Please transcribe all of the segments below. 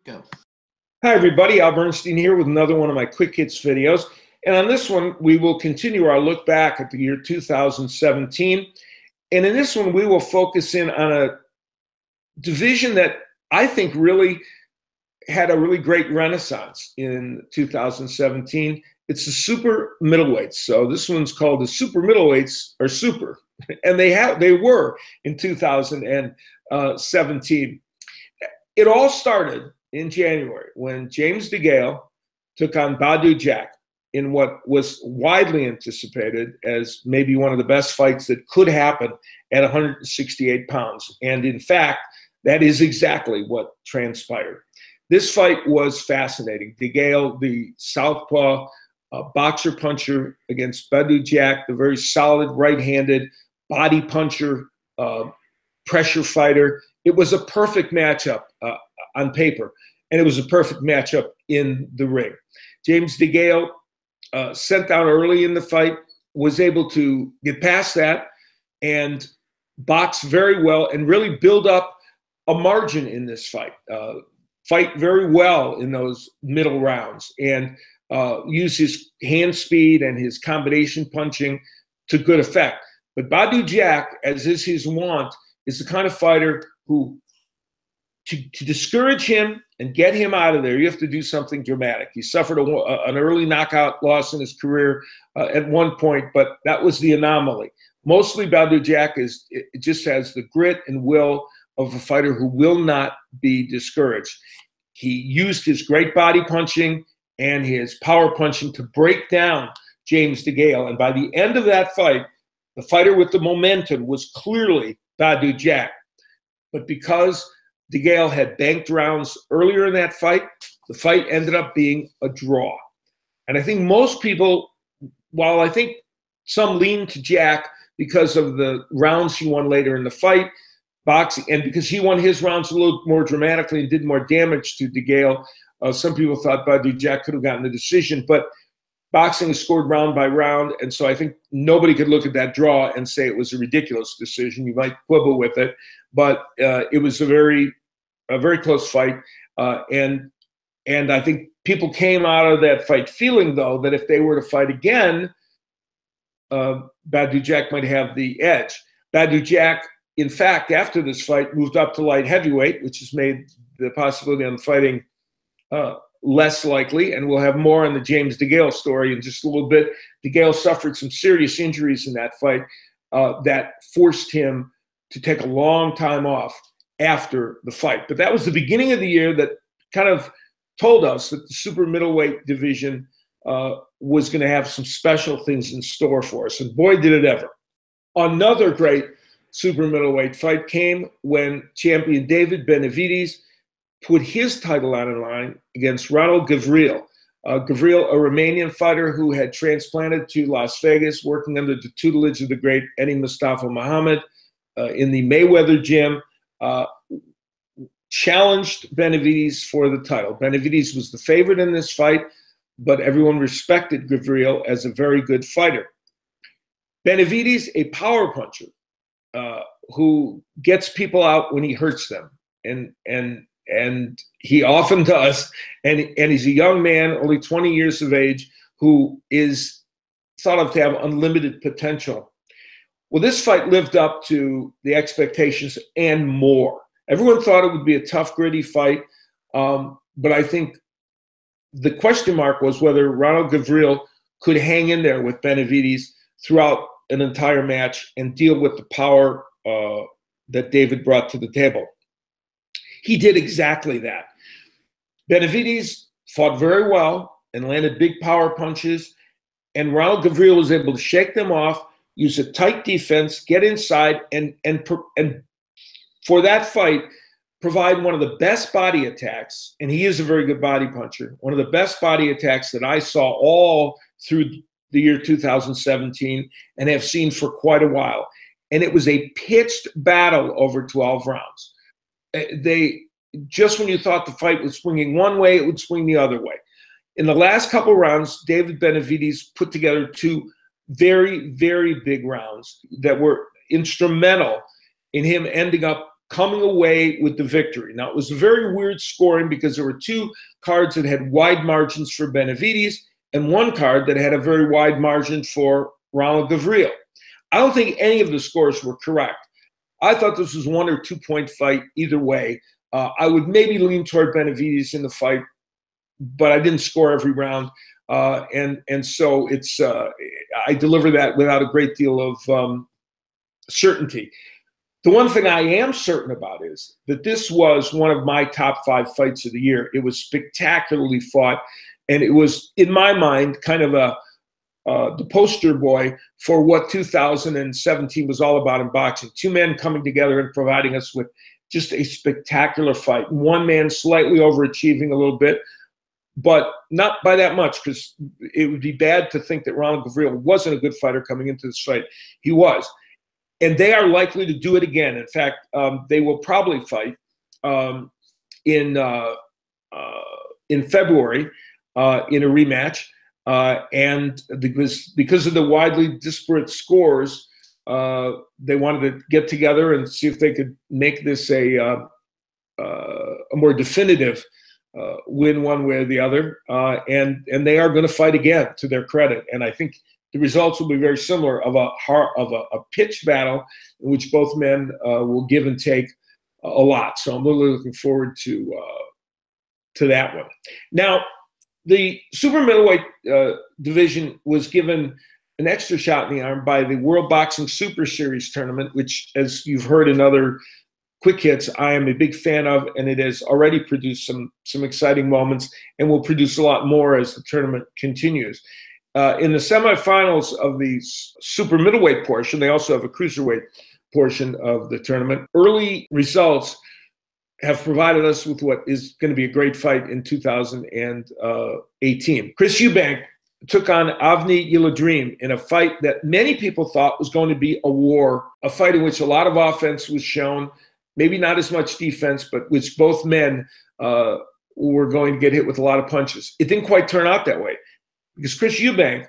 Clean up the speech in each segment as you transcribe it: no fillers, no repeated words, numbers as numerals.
Go. Hi everybody, Al Bernstein here with another one of my quick hits videos. And on this one, we will continue our look back at the year 2017. And in this one, we will focus in on a division that I think really had a really great renaissance in 2017. It's the super middleweights. So this one's called the super middleweights, or super. And they were in 2017. It all started in January when James DeGale took on Badou Jack in what was widely anticipated as maybe one of the best fights that could happen at 168 pounds. And in fact, that is exactly what transpired. This fight was fascinating. DeGale, the southpaw boxer puncher, against Badou Jack, the very solid right-handed body puncher, pressure fighter. It was a perfect matchup on paper, and it was a perfect matchup in the ring. James DeGale sent down early in the fight, was able to get past that and box very well and really build up a margin in this fight. Fight very well in those middle rounds and use his hand speed and his combination punching to good effect. But Badou Jack, as is his wont, is the kind of fighter who, to discourage him and get him out of there, you have to do something dramatic. He suffered an early knockout loss in his career at one point, but that was the anomaly. Mostly Badou Jack just has the grit and will of a fighter who will not be discouraged. He used his great body punching and his power punching to break down James DeGale. And by the end of that fight, the fighter with the momentum was clearly Badou Jack. But because DeGale had banked rounds earlier in that fight, the fight ended up being a draw. And I think most people, while I think some lean to Jack because of the rounds he won later in the fight, boxing, and because he won his rounds a little more dramatically and did more damage to DeGale, some people thought Badou Jack could have gotten the decision. But boxing is scored round by round, and so I think nobody could look at that draw and say it was a ridiculous decision. You might quibble with it, but it was a very close fight, and I think people came out of that fight feeling, though, that if they were to fight again, Badou Jack might have the edge. Badou Jack, in fact, after this fight, moved up to light heavyweight, which has made the possibility on fighting less likely, and we'll have more on the James DeGale story in just a little bit. DeGale suffered some serious injuries in that fight that forced him to take a long time off after the fight. But that was the beginning of the year that kind of told us that the super middleweight division was going to have some special things in store for us, and boy, did it ever. Another great super middleweight fight came when champion David Benavidez put his title on the line against Ronald Gavril. Gavril, a Romanian fighter who had transplanted to Las Vegas, working under the tutelage of the great Eddie Mustafa Muhammad in the Mayweather gym, challenged Benavidez for the title. Benavidez was the favorite in this fight, but everyone respected Gavril as a very good fighter. Benavidez, a power puncher who gets people out when he hurts them, and he often does. And he's a young man, only 20 years of age, who is thought of to have unlimited potential. Well, this fight lived up to the expectations and more. Everyone thought it would be a tough, gritty fight, but I think the question mark was whether Ronald Gavril could hang in there with Benavidez throughout an entire match and deal with the power that David brought to the table. He did exactly that. Benavidez fought very well and landed big power punches, and Ronald Gavril was able to shake them off, use a tight defense, get inside, and for that fight, provide one of the best body attacks, and he is a very good body puncher, one of the best body attacks that I saw all through the year 2017 and have seen for quite a while. And it was a pitched battle over 12 rounds. Just when you thought the fight was swinging one way, it would swing the other way. In the last couple rounds, David Benavidez put together two very, very big rounds that were instrumental in him ending up coming away with the victory. Now, it was a very weird scoring because there were two cards that had wide margins for Benavidez and one card that had a very wide margin for Ronald Gavril. I don't think any of the scores were correct. I thought this was 1 or 2 point fight either way. I would maybe lean toward Benavidez in the fight, but I didn't score every round. And so it's I deliver that without a great deal of certainty. The one thing I am certain about is that this was one of my top 5 fights of the year. It was spectacularly fought, and it was, in my mind, kind of the poster boy for what 2017 was all about in boxing. Two men coming together and providing us with just a spectacular fight. One man slightly overachieving a little bit, but not by that much, because it would be bad to think that Ronald Gavril wasn't a good fighter coming into this fight. He was. And they are likely to do it again. In fact, they will probably fight in February in a rematch. And because of the widely disparate scores, they wanted to get together and see if they could make this a more definitive win one way or the other. And they are going to fight again, to their credit. And I think the results will be very similar of a pitched battle in which both men will give and take a lot. So I'm really looking forward to that one. Now, the super middleweight division was given an extra shot in the arm by the World Boxing Super Series tournament, which, as you've heard in other quick hits, I am a big fan of, and it has already produced some exciting moments and will produce a lot more as the tournament continues. In the semifinals of the super middleweight portion, they also have a cruiserweight portion of the tournament. Early results have provided us with what is going to be a great fight in 2018. Chris Eubank took on Avni Yiladrim in a fight that many people thought was going to be a war, a fight in which a lot of offense was shown, maybe not as much defense, but which both men were going to get hit with a lot of punches. It didn't quite turn out that way, because Chris Eubank,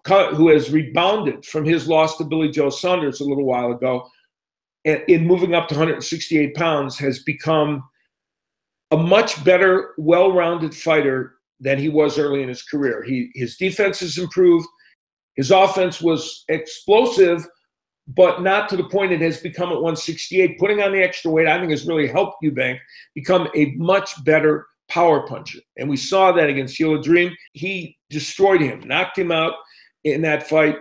who has rebounded from his loss to Billy Joe Saunders a little while ago, in moving up to 168 pounds, has become a much better, well-rounded fighter than he was early in his career. His defense has improved. His offense was explosive, but not to the point it has become at 168. Putting on the extra weight, I think, has really helped Eubank become a much better power puncher. And we saw that against Yiladrim. He destroyed him, knocked him out in that fight,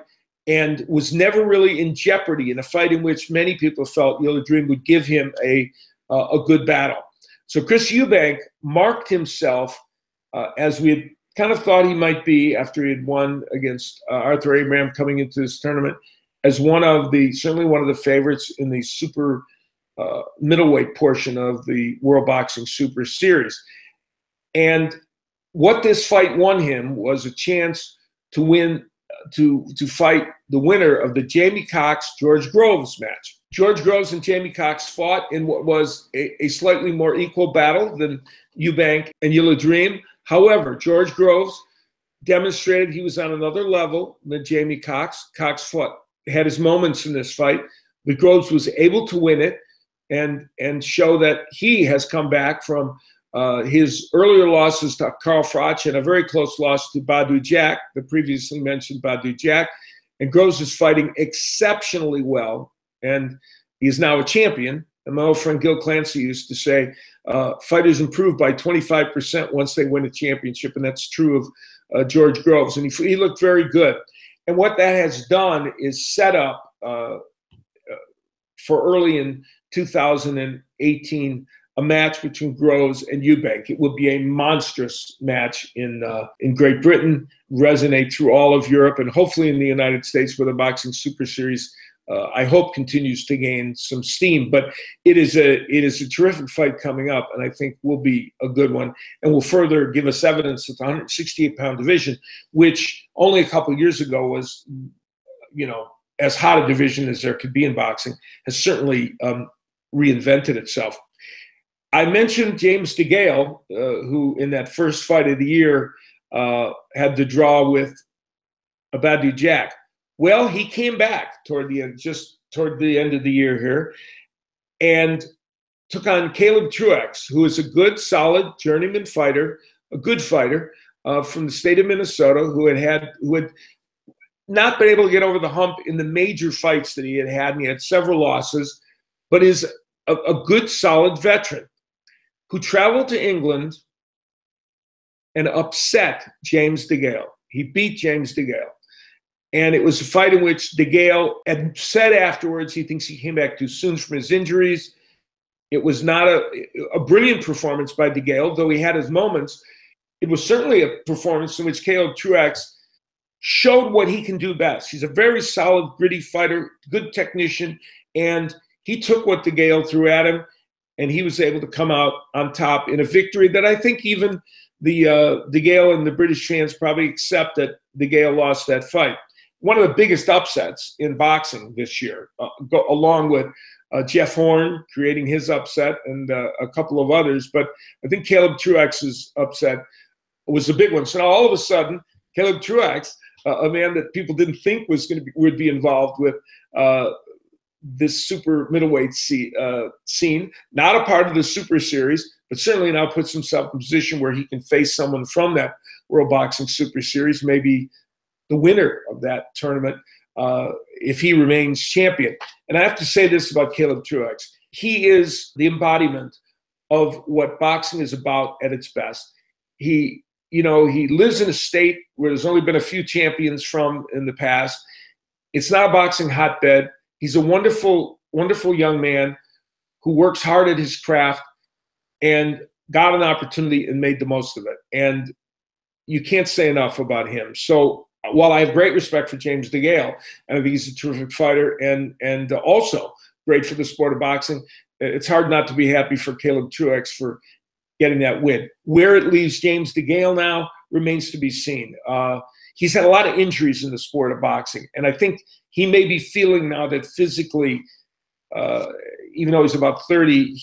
and was never really in jeopardy in a fight in which many people felt Yiladrim would give him a good battle. So Chris Eubank marked himself as we had kind of thought he might be after he had won against Arthur Abraham coming into this tournament, as certainly one of the favorites in the super middleweight portion of the World Boxing Super Series. And what this fight won him was a chance to win, to fight the winner of the Jamie Cox-George Groves match. George Groves and Jamie Cox fought in what was a slightly more equal battle than Eubank and Yiladrim. However, George Groves demonstrated he was on another level than Jamie Cox. Cox had his moments in this fight, but Groves was able to win it and show that he has come back from his earlier losses to Carl Froch and a very close loss to Badou Jack, the previously mentioned Badou Jack. And Groves is fighting exceptionally well, and he is now a champion. And my old friend Gil Clancy used to say, fighters improve by 25% once they win a championship, and that's true of George Groves. And he looked very good. And what that has done is set up for early in 2018 a match between Groves and Eubank. It will be a monstrous match in Great Britain, resonate through all of Europe, and hopefully in the United States, where the Boxing Super Series, I hope, continues to gain some steam. But it is a terrific fight coming up, and I think will be a good one, and will further give us evidence that the 168-pound division, which only a couple of years ago was, as hot a division as there could be in boxing, has certainly reinvented itself. I mentioned James DeGale, who in that first fight of the year had the draw with Badou Jack. Well, he came back toward the end of the year here, and took on Caleb Truex, who is a good, solid journeyman fighter, a good fighter from the state of Minnesota, who had not been able to get over the hump in the major fights that he had, and he had several losses, but is a good, solid veteran who traveled to England and upset James DeGale. He beat James DeGale. And it was a fight in which DeGale had said afterwards he thinks he came back too soon from his injuries. It was not a brilliant performance by DeGale, though he had his moments. It was certainly a performance in which Caleb Truex showed what he can do best. He's a very solid, gritty fighter, good technician, and he took what DeGale threw at him, and he was able to come out on top in a victory that I think even the DeGale and the British fans probably accept that DeGale lost that fight. One of the biggest upsets in boxing this year, along with Jeff Horn creating his upset and a couple of others. But I think Caleb Truex's upset was a big one. So now all of a sudden, Caleb Truex, a man that people didn't think would be involved with this super middleweight scene, not a part of the Super Series, but certainly now puts himself in a position where he can face someone from that World Boxing Super Series, maybe the winner of that tournament, if he remains champion. And I have to say this about Caleb Truex. He is the embodiment of what boxing is about at its best. He lives in a state where there's only been a few champions from in the past. It's not a boxing hotbed. He's a wonderful, wonderful young man who works hard at his craft and got an opportunity and made the most of it. And you can't say enough about him. So while I have great respect for James DeGale, and I think he's a terrific fighter and also great for the sport of boxing, it's hard not to be happy for Caleb Truex for getting that win. Where it leaves James DeGale now remains to be seen. He's had a lot of injuries in the sport of boxing, and I think he may be feeling now that physically, even though he's about 30,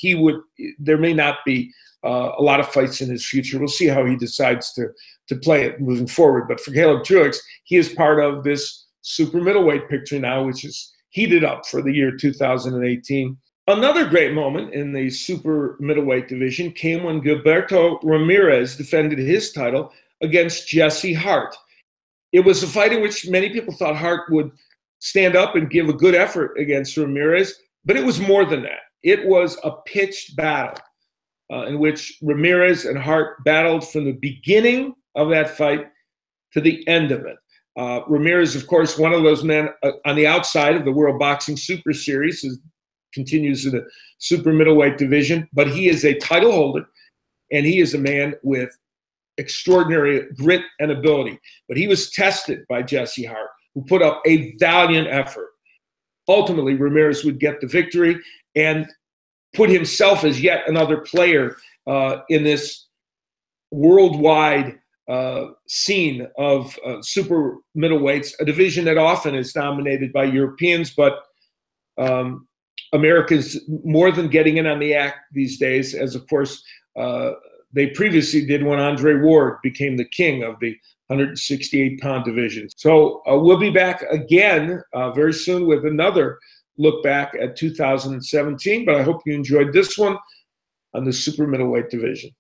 there may not be a lot of fights in his future. We'll see how he decides to play it moving forward. But for Caleb Truex, he is part of this super middleweight picture now, which is heated up for the year 2018. Another great moment in the super middleweight division came when Gilberto Ramirez defended his title against Jesse Hart. It was a fight in which many people thought Hart would stand up and give a good effort against Ramirez, but it was more than that. It was a pitched battle in which Ramirez and Hart battled from the beginning of that fight to the end of it. Ramirez, of course, one of those men on the outside of the World Boxing Super Series, continues in the super middleweight division, but he is a title holder, and he is a man with extraordinary grit and ability. But he was tested by Jesse Hart, who put up a valiant effort. Ultimately, Ramirez would get the victory and put himself as yet another player in this worldwide scene of super middleweights, a division that often is dominated by Europeans, but Americans more than getting in on the act these days, as of course they previously did when Andre Ward became the king of the 168-pound division. So we'll be back again very soon with another look back at 2017, but I hope you enjoyed this one on the super middleweight division.